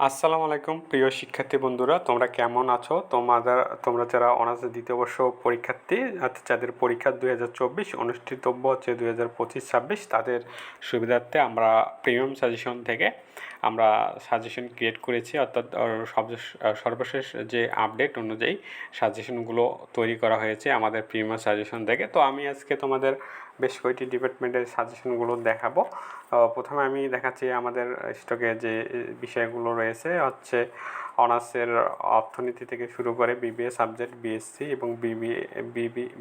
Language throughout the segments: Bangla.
আসসালামু আলাইকুম প্রিয় শিক্ষার্থী বন্ধুরা, তোমরা কেমন আছো? তোমরা যারা অনার্সের দ্বিতীয় বর্ষ পরীক্ষার্থী, যাদের পরীক্ষা 2024 অনুষ্ঠিতব্য হচ্ছে 2025-26, তাদের সুবিধার্থে আমরা প্রিমিয়াম সাজেশন থেকে আমরা সাজেশন ক্রিয়েট করেছি, অর্থাৎ সর্বশেষ যে আপডেট অনুযায়ী সাজেশনগুলো তৈরি করা হয়েছে আমাদের প্রিমিয়াম সাজেশন থেকে। তো আমি আজকে তোমাদের বেশ কয়েকটি ডিপার্টমেন্টের সাজেশনগুলো দেখাবো। প্রথমে আমি দেখাচ্ছি আমাদের স্টকে যে বিষয়গুলো রয়েছে হচ্ছে অনার্সের অর্থনীতি থেকে শুরু করে বিবিএ সাবজেক্ট, বিএসসি এবং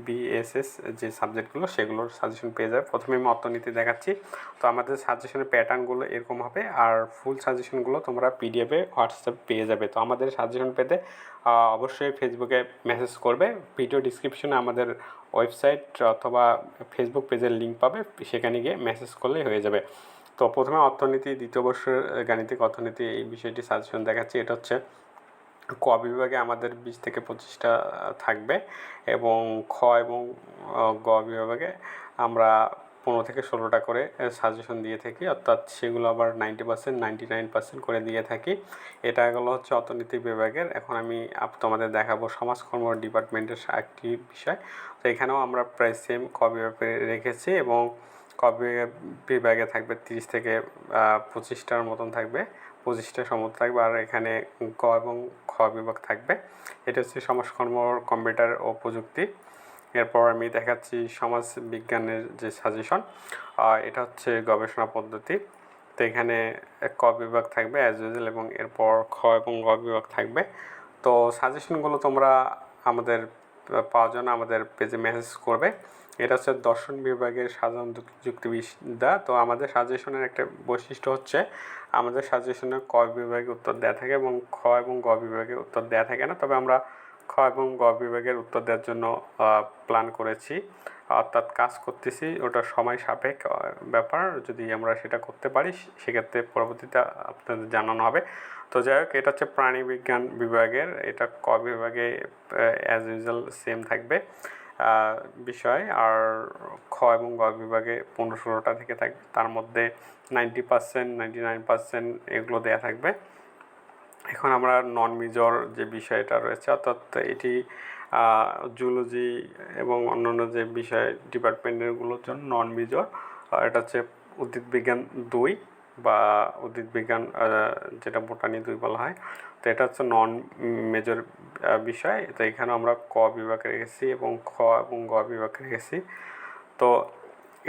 বিএসএস যে সাবজেক্টগুলো সেগুলোর সাজেশন পেয়ে যাবে। প্রথমে আমি অর্থনীতি দেখাচ্ছি। তো আমাদের সাজেশনের প্যাটার্নগুলো এরকম হবে, আর ফুল সাজেশনগুলো তোমরা পিডিএফে হোয়াটসঅ্যাপ পেয়ে যাবে। তো আমাদের সাজেশন পেতে অবশ্যই ফেসবুকে মেসেজ করবে। ভিডিও ডিসক্রিপশনে আমাদের ওয়েবসাইট অথবা ফেসবুক পেজের লিঙ্ক পাবে, সেখানে গিয়ে মেসেজ করলেই হয়ে যাবে। তো প্রথমে অর্থনীতি, দ্বিতীয় বর্ষের গাণিতিক অর্থনীতি এই বিষয়টি সাজেশন দেখাচ্ছি। এটা হচ্ছে ক বিভাগে আমাদের 20 থেকে 25টা থাকবে এবং খ এবং গ বিভাগে আমরা 15 থেকে 16টা করে সাজেশন দিয়ে থাকি, অর্থাৎ সেগুলো আবার 90%, 99% করে দিয়ে থাকি। এটা হলো হচ্ছে অর্থনীতি বিভাগের। এখন আমি তোমাদের দেখাবো সমাজকর্ম ডিপার্টমেন্টের একটি বিষয়। তো এখানেও আমরা প্রায় সেম ক বিভাগে রেখেছি এবং ক বিভাগে থাকবে 30 থেকে 25টার মতন থাকবে, 25টা সমত থাকবে। আর এখানে ক এবং খ বিভাগ থাকবে। এটা হচ্ছে সমাজকর্ম, কম্পিউটার ও প্রযুক্তি। এরপর আমি দেখাচ্ছি সমাজ বিজ্ঞানের যে সাজেশন, এটা হচ্ছে গবেষণা পদ্ধতি। তো এখানে ক বিভাগ থাকবে অ্যাজ ইউজুয়াল এবং এরপর খ এবং গ বিভাগ থাকবে। তো সাজেশনগুলো তোমরা আমাদের পাওয়ার জন্য আমাদের পেজে মেসেজ করবে। এটা হচ্ছে দর্শন বিভাগের সাধারণ যুক্তিবিদ্যা। তো আমাদের সাজেশনের একটা বৈশিষ্ট্য হচ্ছে আমাদের সাজেশনে ক বিভাগে উত্তর দেওয়া থাকে এবং খ এবং গ বিভাগে উত্তর দেওয়া থাকে না। তবে আমরা খ এবং গ বিভাগের উত্তর দেওয়ার জন্য প্ল্যান করেছি, অর্থাৎ কাজ করতেছি। ওটা সময় সাপেক্ষ ব্যাপার, যদি আমরা সেটা করতে পারি সেক্ষেত্রে পরবর্তীতে আপনাদের জানানো হবে। তো যাই হোক, এটা হচ্ছে প্রাণী বিজ্ঞান বিভাগের, এটা ক বিভাগে অ্যাজ ইউজুয়াল সেম থাকবে বিষয়। আর খ এবং গ বিভাগে 15-16টা থেকে থাকবে, তার মধ্যে 90%, 99% এগুলো দেওয়া থাকবে। এখন আমরা নন মেজর যে বিষয়টা রয়েছে, অর্থাৎ এটি জুলজি এবং অন্যান্য যে বিষয় ডিপার্টমেন্টগুলোর জন্য নন মেজর। এটা হচ্ছে উদ্ভিদবিজ্ঞান 2 বা উদ্ভিদবিজ্ঞান, যেটা বোটানি 2 বলা হয়। তো এটা হচ্ছে নন মেজর বিষয়। তো এখানে আমরা ক বিভাগ রেখেছি এবং খ এবং গ বিভাগ রেখেছি। তো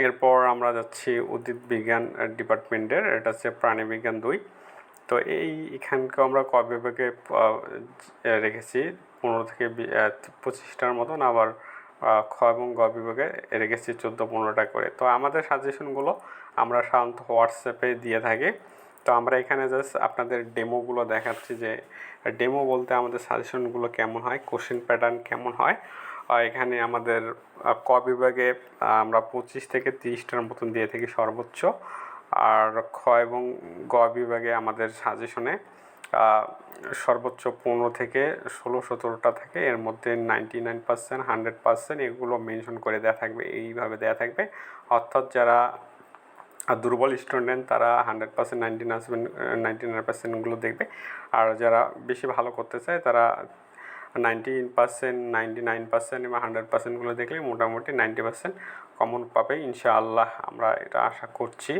এরপর আমরা যাচ্ছি উদ্ভিদবিজ্ঞান ডিপার্টমেন্টের, এটা হচ্ছে প্রাণীবিজ্ঞান 2। তো এখানকে আমরা ক বিভাগে রেখেছি 15 থেকে 25টার মতন, আবার খ এবং গ বিভাগে রেখেছি 14-15টা করে। তো আমাদের সাজেশনগুলো আমরা সাধারণত হোয়াটসঅ্যাপে দিয়ে থাকি। তো আমরা এখানে জাস্ট আপনাদের ডেমোগুলো দেখাচ্ছি, যে ডেমো বলতে আমাদের সাজেশনগুলো কেমন হয়, কোশ্চেন প্যাটার্ন কেমন হয়। এখানে আমাদের ক বিভাগে আমরা 25 থেকে 30টার মতন দিয়ে থাকি সর্বোচ্চ। আর খ এবং গ বিভাগে আমাদের সাজেশনে সর্বোচ্চ 15 থেকে 16-17টা থাকে। এর মধ্যে 99%, 100% এগুলো মেনশন করে দেওয়া থাকবে, এইভাবে দেওয়া থাকবে। অর্থাৎ যারা দুর্বল স্টুডেন্ট তারা 100%, 99%গুলো দেখবে, আর যারা বেশি ভালো করতে চায় তারা 90%, 99% এবং 100%গুলো দেখলে মোটামুটি 90% কমন পাবে ইনশাআল্লাহ, আমরা এটা আশা করছি।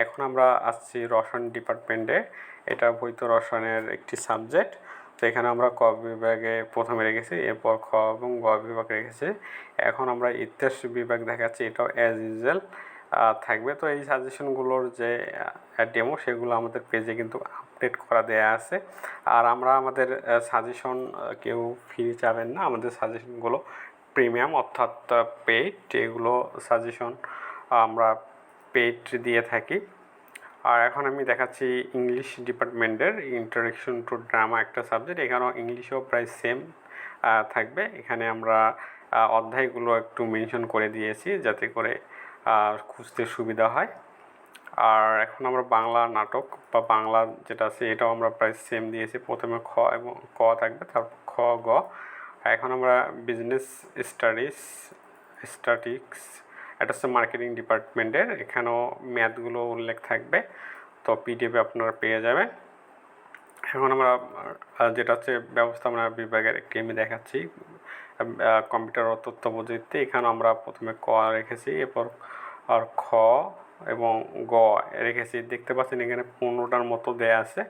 এখন আমরা আসছি রসায়ন ডিপার্টমেন্টে। এটা ভৌত রসায়নের একটি সাবজেক্ট। তো এখানে আমরা ক বিভাগে প্রথমে রেখেছি, এরপর খ এবং গ বিভাগ রেখেছি। এখন আমরা ইতিহাস বিভাগ দেখাচ্ছি, এটাও অ্যাজ ইউজুয়াল থাকবে। তো এই সাজেশনগুলোর যে ডেমো সেগুলো আমাদের পেজে কিন্তু আপডেট করা দেয়া আছে। আর আমরা আমাদের সাজেশন কেউ ফ্রি চাবেন না, আমাদের সাজেশনগুলো প্রিমিয়াম অর্থাৎ পেইড, এগুলো সাজেশন আমরা পেইড দিয়ে থাকি। আর এখন আমি দেখাচ্ছি ইংলিশ ডিপার্টমেন্টের ইন্ট্রোডাকশন টু ড্রামা একটা সাবজেক্ট। এখানেও ইংলিশেও প্রায় সেম থাকবে। এখানে আমরা অধ্যায়গুলো একটু মেনশন করে দিয়েছি যাতে করে খুঁজতে সুবিধা হয়। আর এখন আমরা বাংলা নাটক বা বাংলা যেটা আছে এটাও আমরা প্রায় সেম দিয়েছি। প্রথমে খ এবং ক থাকবে, তারপর খ গ। এখন আমরা বিজনেস স্ট্যাটিস্টিক্স, এটা হচ্ছে মার্কেটিং ডিপার্টমেন্টের, এখানেও ম্যাথগুলো উল্লেখ থাকবে। তো পিডিএফে আপনারা পেয়ে যাবেন। এখন আমরা যেটা হচ্ছে ব্যবস্থাপনা বিভাগের একটি আমি দেখাচ্ছি কম্পিউটার ও তথ্য প্রযুক্তি। এখানে আমরা প্রথমে ক রেখেছি, এরপর আর খ এবং গ রেখেছি। দেখতে পাচ্ছেন এখানে 15টার মতো দেয়া আছে।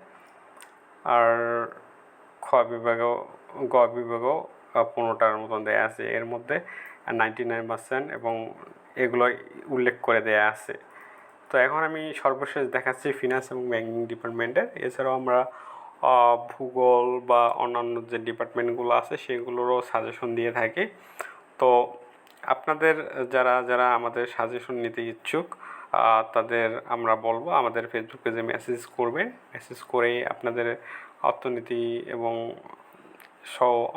আর খ বিভাগেও গ বিভাগেও 15টার মতন দেয়া আছে। এর মধ্যে 99% এবং এগুলো উল্লেখ করে দেয়া আছে। তো এখন আমি সর্বশেষ দেখাচ্ছি ফিনান্স এবং ব্যাংকিং ডিপার্টমেন্টের। এছাড়াও আমরা ভূগোল বা অন্যান্য যে ডিপার্টমেন্টগুলো আছে সেগুলোরও সাজেশন দিয়ে থাকি। তো আপনাদের যারা যারা আমাদের সাজেশন নিতে ইচ্ছুক তাদের আমরা বলবো আমাদের ফেসবুক পেজে মেসেজ করবেন। মেসেজ করে আপনাদের অর্থনীতি এবং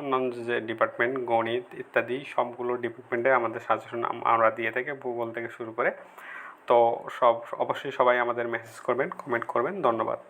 অন্যান্য যে ডিপার্টমেন্ট গণিত ইত্যাদি সবগুলো ডিপার্টমেন্টে আমাদের সাজেশন আমরা দিয়ে থাকি, ভূগোল থেকে শুরু করে। তো অবশ্যই সবাই আমাদের মেসেজ করবেন, কমেন্ট করবেন। ধন্যবাদ।